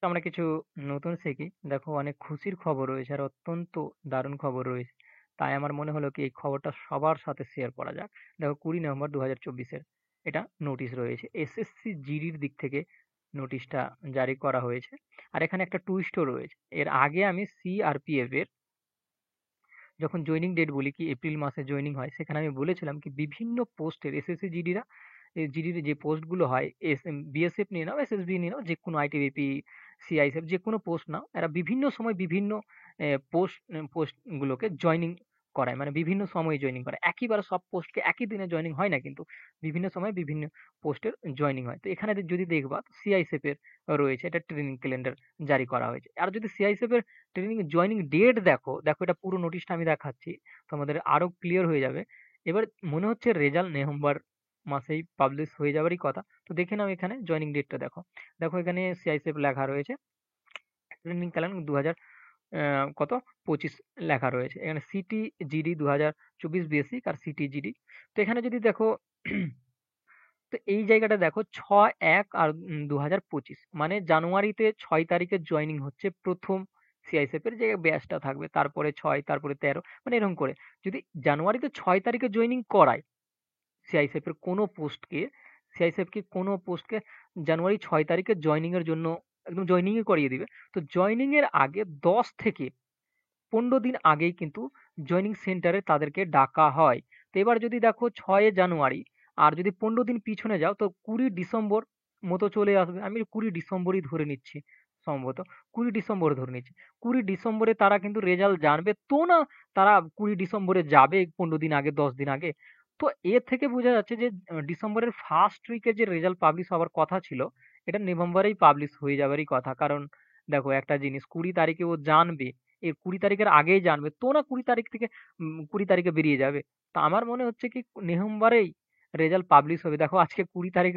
আমরা কিছু নতুন শিখি। দেখো অনেক খুশির খবর রয়েছে আর অত্যন্ত দারুণ খবর রয়েছে। তাই আমার মনে হলো কি এই খবরটা সবার সাথে শেয়ার করা যাক। দেখো 20 নভেম্বর 2024 এটা নোটিশ রয়েছে। এসএসসি জিডির দিক থেকে নোটিশটা জারি করা হয়েছে। আর এখানে একটা টুইস্টও রয়েছে। এর আগে আমি সিআরপিএফ এর যখন জয়েনিং ডেট বলি কি এপ্রিল মাসে জয়েনিং হয় সেখানে আমি বলেছিলাম কি বিভিন্ন পোস্টের এসএসসি জিডিরা জিডির যে পোস্টগুলো হয় বিএসএফ নিয়ে নাও এসএসবি নিয়ে নাও যে কোনো আইটিবিপি সিআইএসএফ যে কোনো পোস্ট নাও এরা বিভিন্ন সময় বিভিন্ন পোস্টগুলোকে জয়েনিং করায় মানে বিভিন্ন সময়ে জয়েনিং করে একইবারে সব পোস্টকে একই দিনে জয়েনিং হয় না কিন্তু বিভিন্ন সময় বিভিন্ন পোস্টের জয়েনিং হয় তো এখানে যদি দেখবা সিআইএসএফ এর রয়েছে এটা ট্রেনিং ক্যালেন্ডার জারি করা হয়েছে আর যদি সিআইএসএফ এর ট্রেনিং জয়েনিং ডেট দেখো দেখো এটা পুরো নোটিশটা আমি দেখাচ্ছি তোমাদের আরো ক্লিয়ার হয়ে যাবে এবার মনে হচ্ছে রেজাল্ট নভেম্বর মাসেই পাবলিশ হয়ে যাবারই কথা তো দেখে নাও এখানে জয়েনিং ডেটটা দেখো দেখো এখানে সিআইএসএফ লেখা রয়েছে ট্রেনিং ক্যালেন্ডার 2000 কত 25 লেখা রয়েছে এখানে সিটি জিডি 2024 বেসিক আর সিটি জিডি তো এখানে যদি দেখো তো এই জায়গাটা দেখো 6-1 আর 2025 মানে জানুয়ারিতে 6 তারিখে জয়েনিং হচ্ছে প্রথম সিআইএসএফ এর যে ব্যাচটা থাকবে তারপরে 6 তারপরে 13 মানে এরকম করে যদি জানুয়ারিতে 6 তারিখে জয়েনিং করায় সিআইএসএফ এর কোনো পোস্টকে সিআইএসএফ কে কোনো পোস্টকে জানুয়ারি 6 তারিখে জয়েনিং এর জন্য একদম জয়েনিং করিয়ে দিবে তো জয়েনিং এর আগে 10 থেকে 15 দিন আগেই কিন্তু জয়েনিং সেন্টারে তাদেরকে ডাকা হয় তো এবার যদি দেখো 6 জানুয়ারি আর যদি 15 দিন পিছনে যাও তো 20 ডিসেম্বর মতো চলে আসবে আমি 20 ডিসেম্বরই ধরে নিচ্ছি সম্ভবত 20 ডিসেম্বর ধরে নিচ্ছি 20 ডিসেম্বরে তারা কিন্তু রেজাল্ট জানবে তো না তারা 20 ডিসেম্বরে যাবে 15 দিন আগে 10 দিন আগে তো এর থেকে বোঝা যাচ্ছে যে ডিসেম্বরের ফার্স্ট উইকে যে রেজাল্ট পাবলিশ হওয়ার কথা ছিল এটা নভেম্বরেই পাবলিশ হয়ে যাবারই কথা কারণ দেখো একটা জিনিস 20 তারিখে ও জানবে এর 20 তারিখের আগেই জানবে তো না 20 তারিখ থেকে 20 তারিখে বেরিয়ে যাবে তা আমার মনে হচ্ছে কি নভেম্বরেই রেজাল্ট পাবলিশ হবে দেখো আজকে 20 তারিখ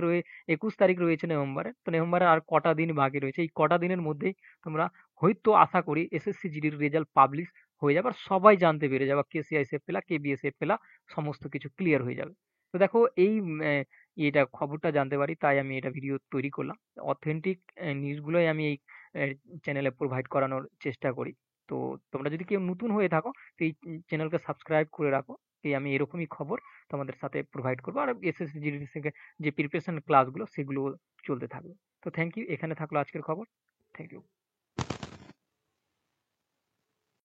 21 তারিখ রয়েছে নভেম্বরে তো নভেম্বরে আর কটা দিন বাকি রয়েছে এই কটা দিনের মধ্যেই তোমরা হয়তো আশা করি এসএসসি জিডির রেজাল্ট পাবলিশ হয়ে যাবে আর সবাই জানতে পেরে যাবে কে সিআইএসএফ পেলা কে বিএসএফ পেলা সমস্ত কিছু ক্লিয়ার হয়ে যাবে তো দেখো এই এটা খবরটা জানতে পারি তাই আমি এটা ভিডিও তৈরি করলাম অথেন্টিক নিউজগুলোই আমি এই চ্যানেলে প্রোভাইড করানোর চেষ্টা করি তো তোমরা যদি কেউ নতুন হয়ে থাকো তো এই চ্যানেলকে সাবস্ক্রাইব করে রাখো এই আমি এরকমই খবর তোমাদের সাথে প্রোভাইড করবো আর এসএসসি জিডি থেকে যে প্রিপারেশন ক্লাসগুলো সেগুলো চলতে থাকবে তো থ্যাংক ইউ এখানে থাকলো আজকের খবর থ্যাংক ইউ